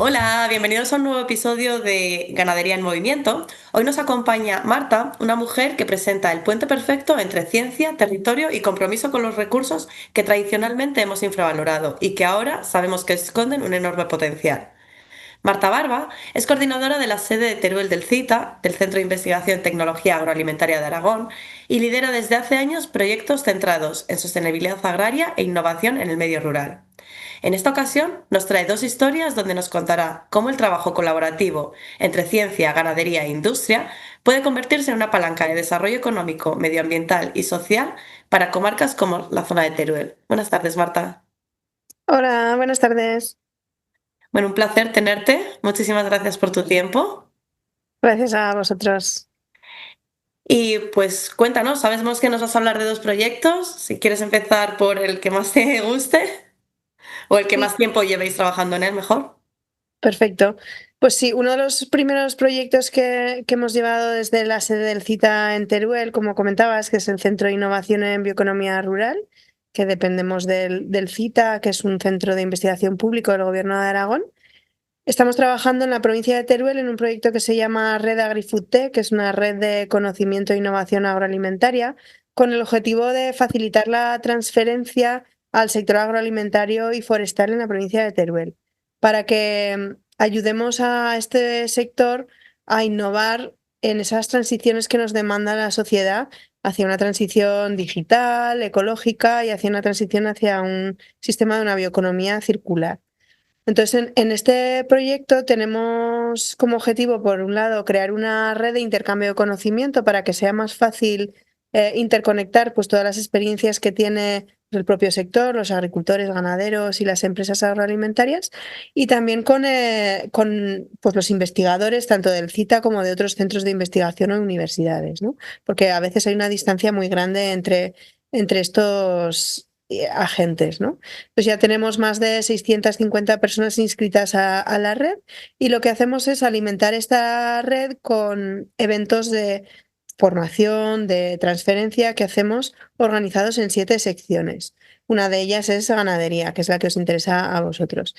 Hola, bienvenidos a un nuevo episodio de Ganadería en Movimiento. Hoy nos acompaña Marta, una mujer que presenta el puente perfecto entre ciencia, territorio y compromiso con los recursos que tradicionalmente hemos infravalorado y que ahora sabemos que esconden un enorme potencial. Marta Barba es coordinadora de la sede de Teruel del CITA, del Centro de Investigación en Tecnología Agroalimentaria de Aragón, y lidera desde hace años proyectos centrados en sostenibilidad agraria e innovación en el medio rural. En esta ocasión nos trae dos historias donde nos contará cómo el trabajo colaborativo entre ciencia, ganadería e industria puede convertirse en una palanca de desarrollo económico, medioambiental y social para comarcas como la zona de Teruel. Buenas tardes, Marta. Hola, buenas tardes. Bueno, un placer tenerte. Muchísimas gracias por tu tiempo. Gracias a vosotros. Y pues cuéntanos, sabemos que nos vas a hablar de dos proyectos. Si quieres empezar por el que más te guste o el que Sí, más tiempo llevéis trabajando en él, mejor. perfecto. Pues sí, uno de los primeros proyectos que hemos llevado desde la sede del CITA en Teruel, como comentabas, que es el Centro de Innovación en Bioeconomía Rural, que dependemos del CITA, que es un centro de investigación público del Gobierno de Aragón. Estamos trabajando en la provincia de Teruel en un proyecto que se llama Red AgriFoodTech, que es una red de conocimiento e innovación agroalimentaria, con el objetivo de facilitar la transferencia al sector agroalimentario y forestal en la provincia de Teruel, para que ayudemos a este sector a innovar en esas transiciones que nos demanda la sociedad hacia una transición digital, ecológica y hacia una transición hacia un sistema de una bioeconomía circular. Entonces, en este proyecto tenemos como objetivo, por un lado, crear una red de intercambio de conocimiento para que sea más fácil interconectar pues, todas las experiencias que tiene el propio sector, los agricultores, ganaderos y las empresas agroalimentarias, y también con pues, los investigadores, tanto del CITA como de otros centros de investigación o universidades, ¿no? Porque a veces hay una distancia muy grande entre estos agentes, ¿no? Pues ya tenemos más de 650 personas inscritas a la red y lo que hacemos es alimentar esta red con eventos de formación, de transferencia que hacemos organizados en 7 secciones. Una de ellas es ganadería, que es la que os interesa a vosotros.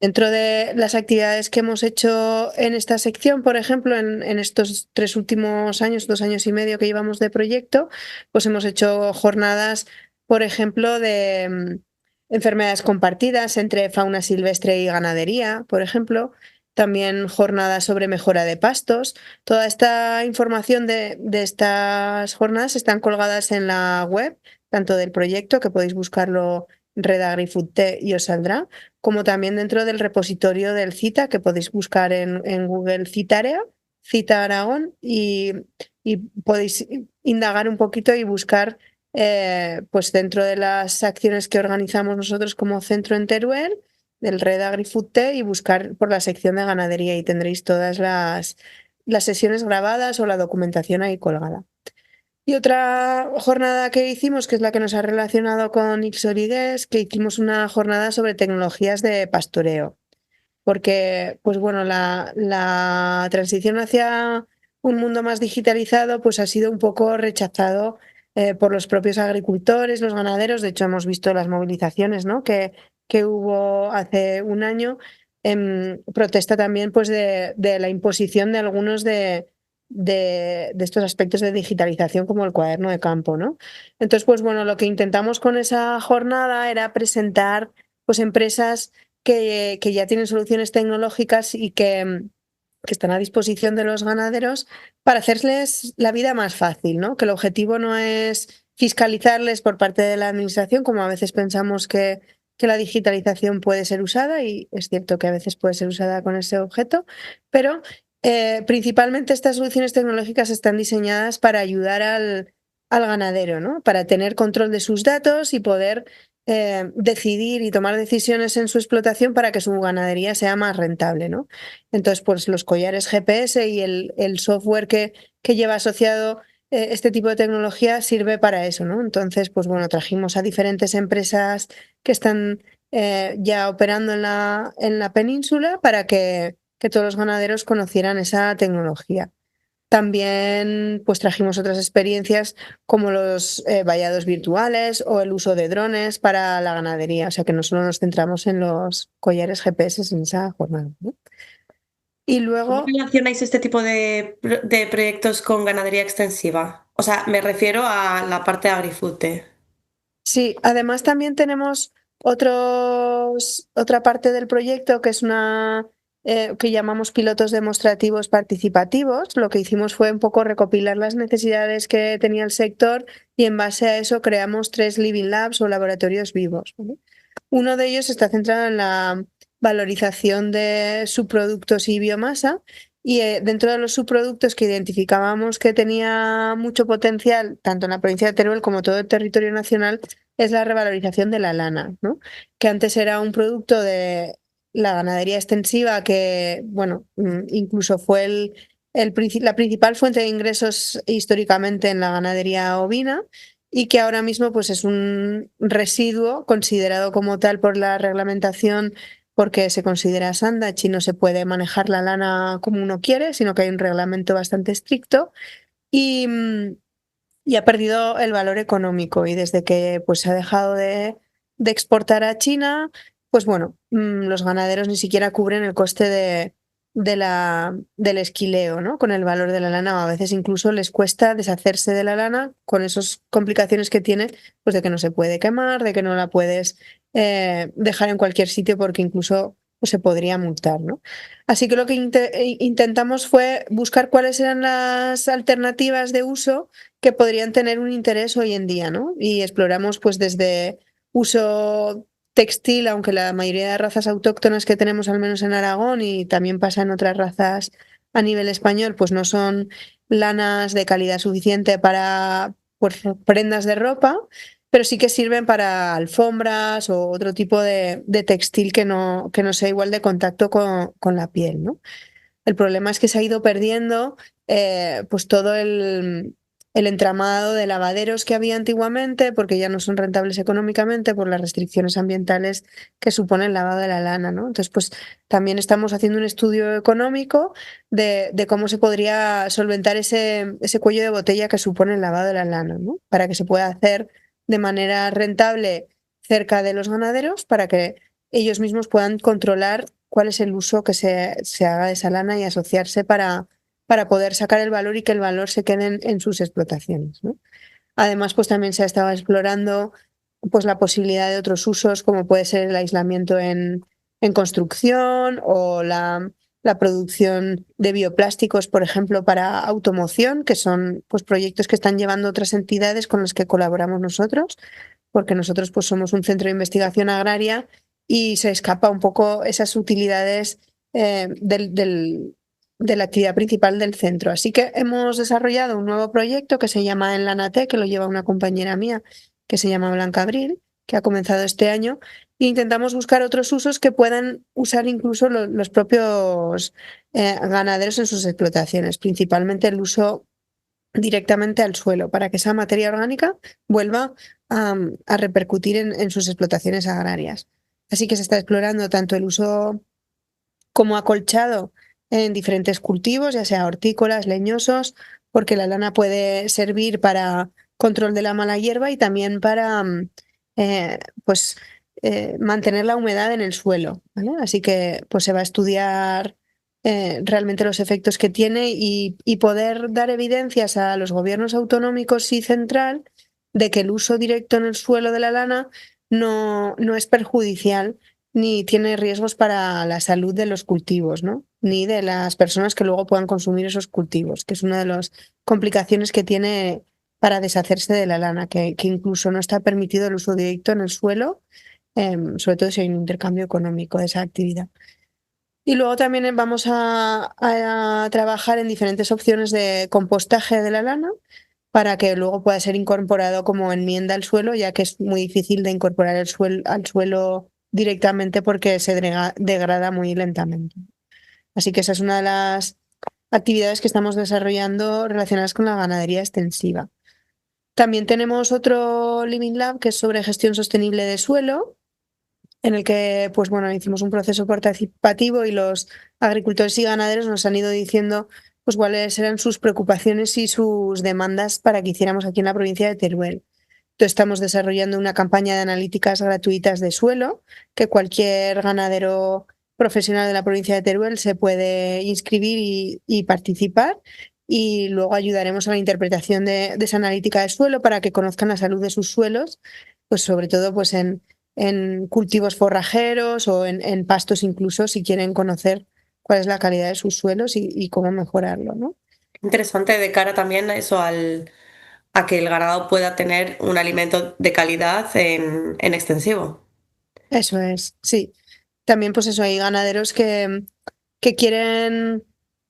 Dentro de las actividades que hemos hecho en esta sección, por ejemplo, en estos 3 últimos años, 2 años y medio que llevamos de proyecto, pues hemos hecho jornadas, por ejemplo, de enfermedades compartidas entre fauna silvestre y ganadería, por ejemplo. También jornadas sobre mejora de pastos. Toda esta información de estas jornadas están colgadas en la web, tanto del proyecto, que podéis buscarlo Red AgriFoodTech y os saldrá, como también dentro del repositorio del CITA, que podéis buscar en Google Citarea, Cita Aragón, y podéis indagar un poquito y buscar pues dentro de las acciones que organizamos nosotros como centro en Teruel, del Red AgriFoodTech, y buscar por la sección de ganadería y tendréis todas las sesiones grabadas o la documentación ahí colgada. Y otra jornada que hicimos, que es la que nos ha relacionado con Ixorigues, que hicimos una jornada sobre tecnologías de pastoreo, porque pues bueno, la transición hacia un mundo más digitalizado pues ha sido un poco rechazado por los propios agricultores, los ganaderos. De hecho, hemos visto las movilizaciones, ¿no? que hubo hace un año en protesta también pues de la imposición de algunos de estos aspectos de digitalización como el cuaderno de campo, ¿no? Entonces, pues bueno, lo que intentamos con esa jornada era presentar pues empresas que ya tienen soluciones tecnológicas y que están a disposición de los ganaderos para hacerles la vida más fácil, ¿no? Que el objetivo no es fiscalizarles por parte de la administración, como a veces pensamos que la digitalización puede ser usada, y es cierto que a veces puede ser usada con ese objeto, pero principalmente estas soluciones tecnológicas están diseñadas para ayudar al ganadero, ¿no? Para tener control de sus datos y poder decidir y tomar decisiones en su explotación para que su ganadería sea más rentable, ¿no? Entonces, pues los collares GPS y el software que lleva asociado este tipo de tecnología sirve para eso, ¿no? Entonces, pues bueno, trajimos a diferentes empresas que están ya operando en la península para que todos los ganaderos conocieran esa tecnología. También pues trajimos otras experiencias como los vallados virtuales o el uso de drones para la ganadería, o sea que no solo nos centramos en los collares GPS en esa jornada, ¿no? Y ¿Cómo luego, relacionáis este tipo de proyectos con ganadería extensiva? O sea, me refiero a la parte de AgriFood. sí, además también tenemos otra parte del proyecto que es una que llamamos pilotos demostrativos participativos. Lo que hicimos fue un poco recopilar las necesidades que tenía el sector y en base a eso creamos 3 Living Labs o laboratorios vivos, ¿vale? Uno de ellos está centrado en la valorización de subproductos y biomasa. Y dentro de los subproductos que identificábamos que tenía mucho potencial, tanto en la provincia de Teruel como todo el territorio nacional, es la revalorización de la lana, ¿no? Que antes era un producto de la ganadería extensiva que, bueno, incluso fue la principal fuente de ingresos históricamente en la ganadería ovina y que ahora mismo pues es un residuo considerado como tal por la reglamentación porque se considera sandach y no se puede manejar la lana como uno quiere, sino que hay un reglamento bastante estricto y, y ha perdido el valor económico y desde que pues se ha dejado de exportar a China, pues bueno, los ganaderos ni siquiera cubren el coste del esquileo, ¿no? Con el valor de la lana, o a veces incluso les cuesta deshacerse de la lana con esas complicaciones que tiene, pues de que no se puede quemar, de que no la puedes dejar en cualquier sitio porque incluso pues, se podría multar, ¿no? Así que lo que intentamos fue buscar cuáles eran las alternativas de uso que podrían tener un interés hoy en día, ¿no? Y exploramos pues desde uso textil, aunque la mayoría de razas autóctonas que tenemos al menos en Aragón y también pasa en otras razas a nivel español, pues no son lanas de calidad suficiente para pues, prendas de ropa, pero sí que sirven para alfombras o otro tipo de textil que no sea igual de contacto con la piel, ¿no? El problema es que se ha ido perdiendo pues todo el entramado de lavaderos que había antiguamente, porque ya no son rentables económicamente por las restricciones ambientales que supone el lavado de la lana, ¿no? Entonces, pues también estamos haciendo un estudio económico de cómo se podría solventar ese cuello de botella que supone el lavado de la lana, ¿no? Para que se pueda hacer de manera rentable cerca de los ganaderos, para que ellos mismos puedan controlar cuál es el uso que se haga de esa lana y asociarse para poder sacar el valor y que el valor se quede en sus explotaciones, ¿no? Además, pues también se ha estado explorando pues, la posibilidad de otros usos, como puede ser el aislamiento en construcción o la producción de bioplásticos, por ejemplo, para automoción, que son pues, proyectos que están llevando otras entidades con las que colaboramos nosotros, porque nosotros pues, somos un centro de investigación agraria y se escapa un poco esas utilidades de la actividad principal del centro. Así que hemos desarrollado un nuevo proyecto que se llama Enlanate, que lo lleva una compañera mía que se llama Blanca Abril, que ha comenzado este año, e intentamos buscar otros usos que puedan usar incluso los propios ganaderos en sus explotaciones, principalmente el uso directamente al suelo, para que esa materia orgánica vuelva a repercutir en sus explotaciones agrarias. Así que se está explorando tanto el uso como acolchado en diferentes cultivos, ya sea hortícolas, leñosos, porque la lana puede servir para control de la mala hierba y también para eh, pues, mantener la humedad en el suelo, ¿vale? Así que pues, se va a estudiar realmente los efectos que tiene y poder dar evidencias a los gobiernos autonómicos y central de que el uso directo en el suelo de la lana no es perjudicial ni tiene riesgos para la salud de los cultivos, ¿no? Ni de las personas que luego puedan consumir esos cultivos, que es una de las complicaciones que tiene para deshacerse de la lana, que incluso no está permitido el uso directo en el suelo, sobre todo si hay un intercambio económico de esa actividad. Y luego también vamos a trabajar en diferentes opciones de compostaje de la lana para que luego pueda ser incorporado como enmienda al suelo, ya que es muy difícil de incorporar al suelo directamente porque se degrada muy lentamente. Así que esa es una de las actividades que estamos desarrollando relacionadas con la ganadería extensiva. También tenemos otro Living Lab que es sobre gestión sostenible de suelo, en el que, pues bueno, hicimos un proceso participativo y los agricultores y ganaderos nos han ido diciendo pues cuáles eran sus preocupaciones y sus demandas para que hiciéramos aquí en la provincia de Teruel. Entonces, estamos desarrollando una campaña de analíticas gratuitas de suelo, que cualquier ganadero profesional de la provincia de Teruel se puede inscribir y participar. Y luego ayudaremos a la interpretación de esa analítica de suelo para que conozcan la salud de sus suelos, pues sobre todo pues en cultivos forrajeros o en pastos incluso, si quieren conocer cuál es la calidad de sus suelos y cómo mejorarlo, ¿no? Interesante de cara también a eso, a que el ganado pueda tener un alimento de calidad en extensivo. Eso es, sí. También, pues eso, hay ganaderos que quieren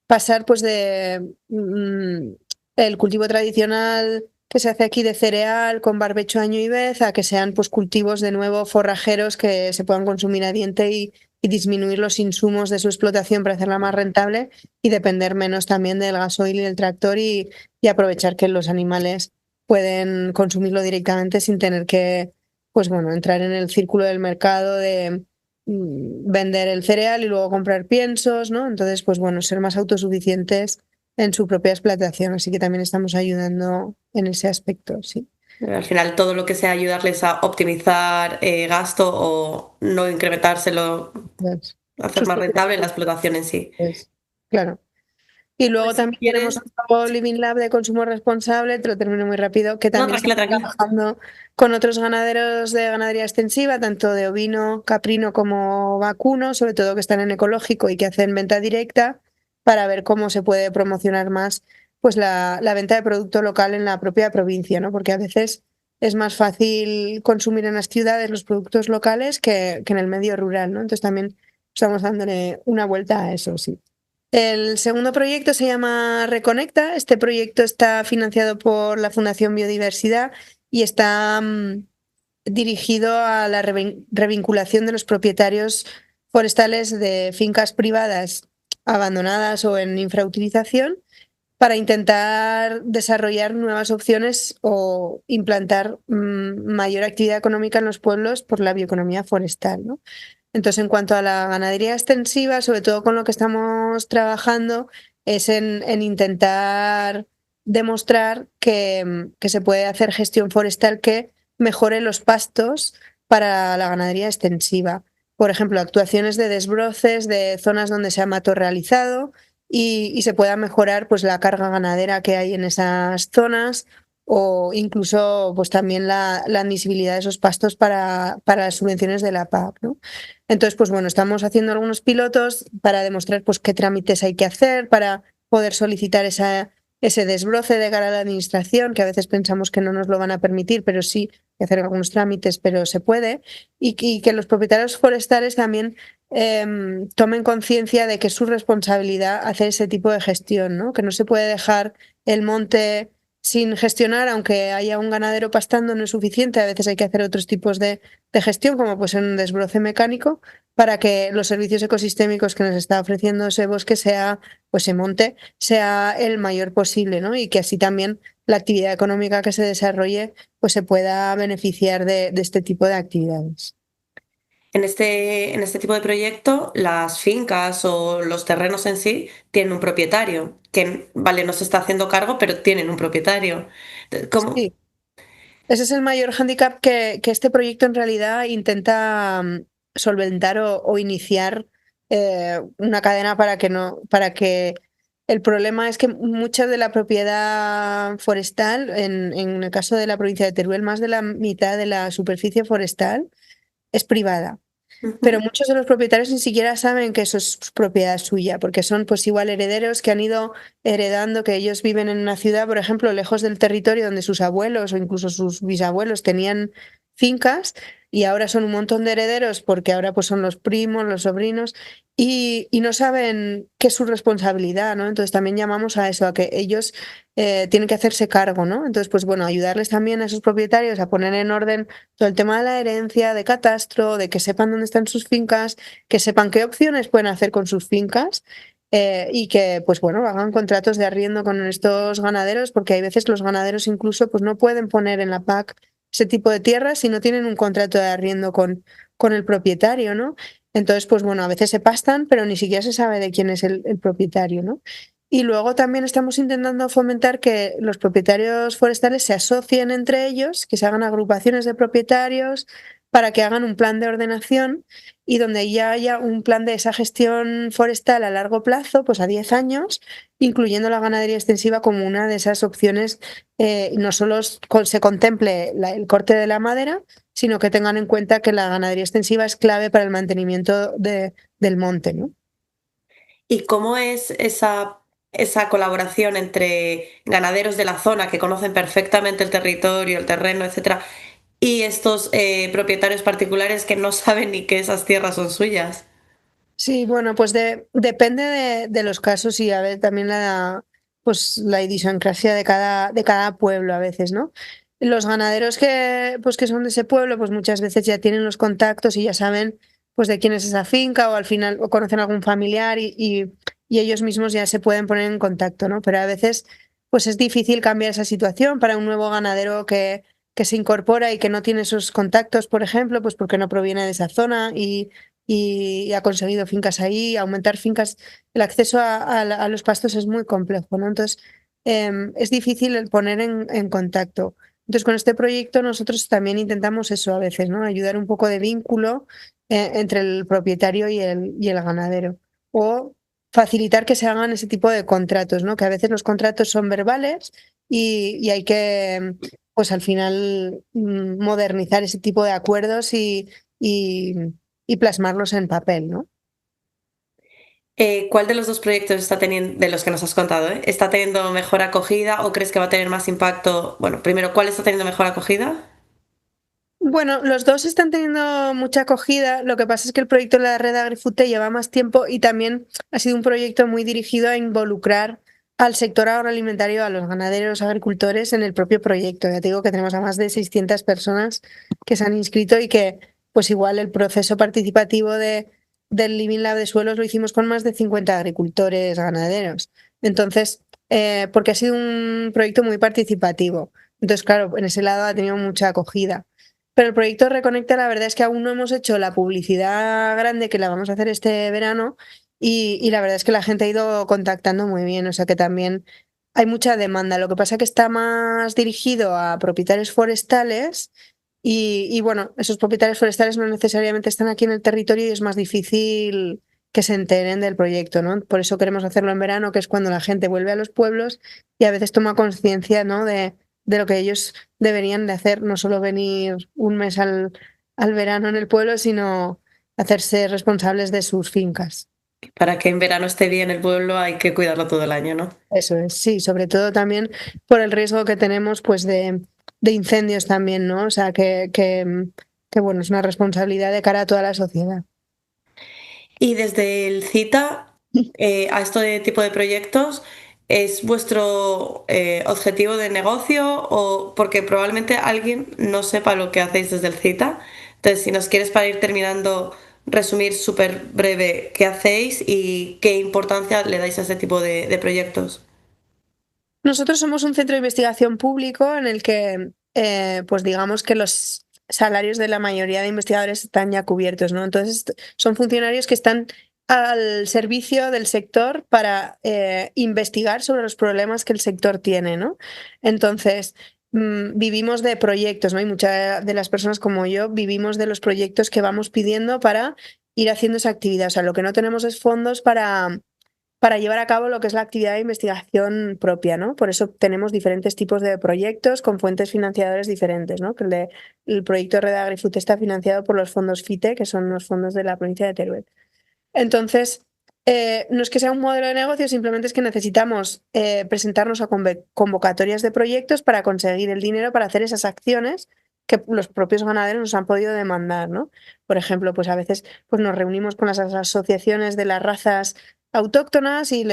pasar pues de el cultivo tradicional que se hace aquí de cereal con barbecho año y vez a que sean pues cultivos de nuevo forrajeros que se puedan consumir a diente y disminuir los insumos de su explotación para hacerla más rentable y depender menos también del gasoil y del tractor y aprovechar que los animales pueden consumirlo directamente sin tener que, pues bueno, entrar en el círculo del mercado de vender el cereal y luego comprar piensos, ¿no? Entonces, pues bueno, ser más autosuficientes en su propia explotación. Así que también estamos ayudando en ese aspecto, sí. Al final, todo lo que sea ayudarles a optimizar gasto o no incrementárselo, Pues, hacer sus más propias rentable la explotación en sí. actividades. Claro. Y luego Pues si también tenemos quieres. otro Living Lab de consumo responsable, te lo termino muy rápido, que No, también está tranquila, tranquila. trabajando con otros ganaderos de ganadería extensiva, tanto de ovino, caprino como vacuno, sobre todo que están en ecológico y que hacen venta directa, para ver cómo se puede promocionar más pues la venta de producto local en la propia provincia, ¿no? Porque a veces es más fácil consumir en las ciudades los productos locales que en el medio rural, ¿no? Entonces también estamos dándole una vuelta a eso, sí. El segundo proyecto se llama Reconecta. Este proyecto está financiado por la Fundación Biodiversidad y está dirigido a la revinculación de los propietarios forestales de fincas privadas abandonadas o en infrautilización para intentar desarrollar nuevas opciones o implantar mayor actividad económica en los pueblos por la bioeconomía forestal, ¿no? Entonces, en cuanto a la ganadería extensiva, sobre todo con lo que estamos trabajando es en intentar demostrar que se puede hacer gestión forestal que mejore los pastos para la ganadería extensiva. Por ejemplo, actuaciones de desbroces de zonas donde se ha mato realizado y se pueda mejorar pues, la carga ganadera que hay en esas zonas o incluso pues, también la admisibilidad de esos pastos para las subvenciones de la PAC, ¿no? Entonces, pues bueno, estamos haciendo algunos pilotos para demostrar pues, qué trámites hay que hacer para poder solicitar ese desbroce de cara a la administración, que a veces pensamos que no nos lo van a permitir, pero sí hay que hacer algunos trámites, pero se puede, y que los propietarios forestales también tomen conciencia de que es su responsabilidad hacer ese tipo de gestión, ¿no? Que no se puede dejar el monte sin gestionar, aunque haya un ganadero pastando, no es suficiente. A veces hay que hacer otros tipos de gestión, como puede ser un desbroce mecánico, para que los servicios ecosistémicos que nos está ofreciendo ese bosque sea, pues ese monte, sea el mayor posible, ¿no? Y que así también la actividad económica que se desarrolle, pues se pueda beneficiar de este tipo de actividades. En este tipo de proyecto, las fincas o los terrenos en sí tienen un propietario, que, vale, no se está haciendo cargo, pero tienen un propietario. ¿Cómo? Sí. Ese es el mayor hándicap que este proyecto en realidad intenta solventar o iniciar una cadena para que no, para que el problema es que mucha de la propiedad forestal, en el caso de la provincia de Teruel, más de la mitad de la superficie forestal es privada. Pero Ujú. muchos de los propietarios ni siquiera saben que eso es propiedad suya, porque son pues igual herederos que han ido heredando, que ellos viven en una ciudad, por ejemplo, lejos del territorio donde sus abuelos o incluso sus bisabuelos tenían fincas y ahora son un montón de herederos porque ahora pues son los primos, los sobrinos y no saben qué es su responsabilidad, ¿no? Entonces también llamamos a eso, a que ellos tienen que hacerse cargo, ¿no? Entonces pues bueno, ayudarles también a esos propietarios a poner en orden todo el tema de la herencia, de catastro, de que sepan dónde están sus fincas, que sepan qué opciones pueden hacer con sus fincas y que, pues bueno, hagan contratos de arriendo con estos ganaderos, porque hay veces los ganaderos incluso pues no pueden poner en la PAC ese tipo de tierras si no tienen un contrato de arriendo con el propietario, ¿no? Entonces, pues bueno, a veces se pastan, pero ni siquiera se sabe de quién es el propietario, ¿no? Y luego también estamos intentando fomentar que los propietarios forestales se asocien entre ellos, que se hagan agrupaciones de propietarios para que hagan un plan de ordenación y donde ya haya un plan de esa gestión forestal a largo plazo, pues a 10 años, incluyendo la ganadería extensiva como una de esas opciones. No solo se contemple el corte de la madera, sino que tengan en cuenta que la ganadería extensiva es clave para el mantenimiento del monte, ¿no? ¿Y cómo es esa colaboración entre ganaderos de la zona que conocen perfectamente el territorio, el terreno, etcétera, y estos propietarios particulares que no saben ni que esas tierras son suyas? Sí, bueno, pues depende de los casos y a ver también pues, la idiosincrasia de cada pueblo a veces, ¿no? Los ganaderos que son de ese pueblo, pues muchas veces ya tienen los contactos y ya saben pues de quién es esa finca o al final o conocen a algún familiar y ellos mismos ya se pueden poner en contacto, ¿no? Pero a veces pues es difícil cambiar esa situación para un nuevo ganadero que se incorpora y que no tiene esos contactos, por ejemplo, pues porque no proviene de esa zona y ha conseguido fincas ahí. Aumentar fincas, el acceso a los pastos es muy complejo, ¿no? Entonces, es difícil el poner en contacto. Entonces, con este proyecto nosotros también intentamos eso a veces, ¿no? Ayudar un poco de vínculo entre el propietario y el ganadero. O facilitar que se hagan ese tipo de contratos, ¿no? Que a veces los contratos son verbales y hay que, pues al final, modernizar ese tipo de acuerdos y, y plasmarlos en papel, ¿no? ¿Cuál de los dos proyectos está teniendo, de los que nos has contado, está teniendo mejor acogida o crees que va a tener más impacto? Bueno, primero, ¿cuál está teniendo mejor acogida? Bueno, los dos están teniendo mucha acogida. Lo que pasa es que el proyecto de la red AgriFood lleva más tiempo y también ha sido un proyecto muy dirigido a involucrar al sector agroalimentario, a los ganaderos, agricultores en el propio proyecto. Ya te digo que tenemos a más de 600 personas que se han inscrito y que, pues igual el proceso participativo del Living Lab de suelos lo hicimos con más de 50 agricultores, ganaderos. Entonces, porque ha sido un proyecto muy participativo. Entonces, claro, en ese lado ha tenido mucha acogida. Pero el proyecto Reconecta, la verdad es que aún no hemos hecho la publicidad grande que la vamos a hacer este verano y la verdad es que la gente ha ido contactando muy bien, o sea que también hay mucha demanda. Lo que pasa es que está más dirigido a propietarios forestales y bueno, esos propietarios forestales no necesariamente están aquí en el territorio y es más difícil que se enteren del proyecto, ¿no? Por eso queremos hacerlo en verano, que es cuando la gente vuelve a los pueblos y a veces toma conciencia, ¿no? de lo que ellos deberían de hacer, no solo venir un mes al verano en el pueblo, sino hacerse responsables de sus fincas. Para que en verano esté bien el pueblo hay que cuidarlo todo el año, ¿no? Eso es, sí, sobre todo también por el riesgo que tenemos pues de incendios también, ¿no? O sea, que bueno, es una responsabilidad de cara a toda la sociedad. Y desde el CITA a este tipo de proyectos, ¿es vuestro objetivo de negocio o porque probablemente alguien no sepa lo que hacéis desde el CITA? Entonces, si nos quieres para ir terminando, resumir súper breve qué hacéis y qué importancia le dais a este tipo de proyectos. Nosotros somos un centro de investigación público en el que, pues digamos que los salarios de la mayoría de investigadores están ya cubiertos, ¿no? Entonces, son funcionarios que están al servicio del sector para investigar sobre los problemas que el sector tiene, ¿no? Entonces, vivimos de proyectos, ¿no? Y muchas de las personas como yo vivimos de los proyectos que vamos pidiendo para ir haciendo esa actividad. O sea, lo que no tenemos es fondos para llevar a cabo lo que es la actividad de investigación propia, ¿no? Por eso tenemos diferentes tipos de proyectos con fuentes financiadoras diferentes, ¿no? Que el proyecto Red AgriFood está financiado por los fondos FITE, que son los fondos de la provincia de Teruel. Entonces, no es que sea un modelo de negocio, simplemente es que necesitamos presentarnos a convocatorias de proyectos para conseguir el dinero para hacer esas acciones que los propios ganaderos nos han podido demandar, ¿no? Por ejemplo, pues a veces pues nos reunimos con las asociaciones de las razas autóctonas y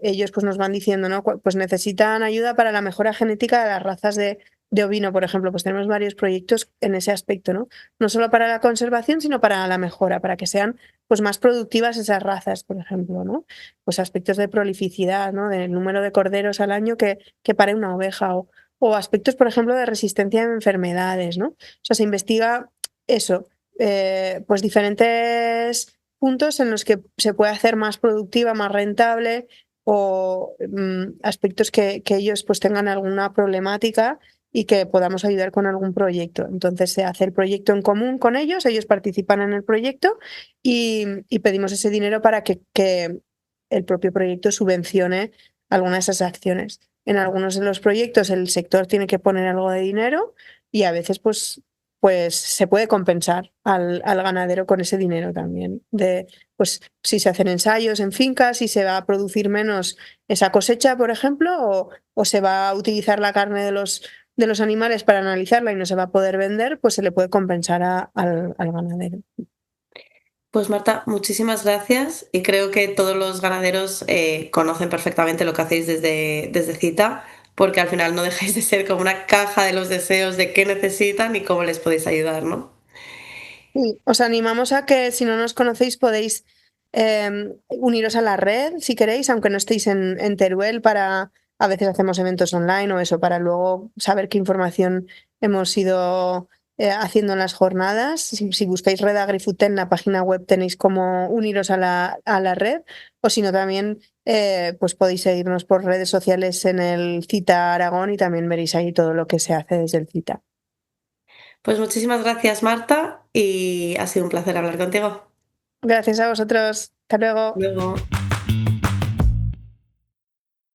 ellos pues nos van diciendo, ¿no? Pues necesitan ayuda para la mejora genética de las razas de ovino, por ejemplo. Pues tenemos varios proyectos en ese aspecto, ¿no? No solo para la conservación, sino para la mejora, para que sean pues más productivas esas razas, por ejemplo, ¿no? Pues aspectos de prolificidad, ¿no? Del número de corderos al año que pare una oveja o aspectos, por ejemplo, de resistencia a enfermedades, ¿no? O sea, se investiga eso, pues diferentes puntos en los que se puede hacer más productiva, más rentable o aspectos que ellos pues tengan alguna problemática y que podamos ayudar con algún proyecto. Entonces se hace el proyecto en común con ellos participan en el proyecto y pedimos ese dinero para que el propio proyecto subvencione alguna de esas acciones. En algunos de los proyectos el sector tiene que poner algo de dinero y a veces pues se puede compensar al ganadero con ese dinero también. Pues si se hacen ensayos en fincas, si se va a producir menos esa cosecha, por ejemplo, o se va a utilizar la carne de los animales para analizarla y no se va a poder vender, pues se le puede compensar al ganadero. Pues Marta, muchísimas gracias y creo que todos los ganaderos conocen perfectamente lo que hacéis desde Cita, porque al final no dejáis de ser como una caja de los deseos de qué necesitan y cómo les podéis ayudar, ¿no? Sí, os animamos a que si no nos conocéis podéis uniros a la red si queréis, aunque no estéis en Teruel, a veces hacemos eventos online o eso, para luego saber qué información hemos ido haciendo en las jornadas. Si buscáis Red AgriFood en la página web tenéis cómo uniros a la red, o si no también pues podéis seguirnos por redes sociales en el Cita Aragón y también veréis ahí todo lo que se hace desde el Cita. Pues muchísimas gracias Marta y ha sido un placer hablar contigo. Gracias a vosotros. Hasta luego. Luego.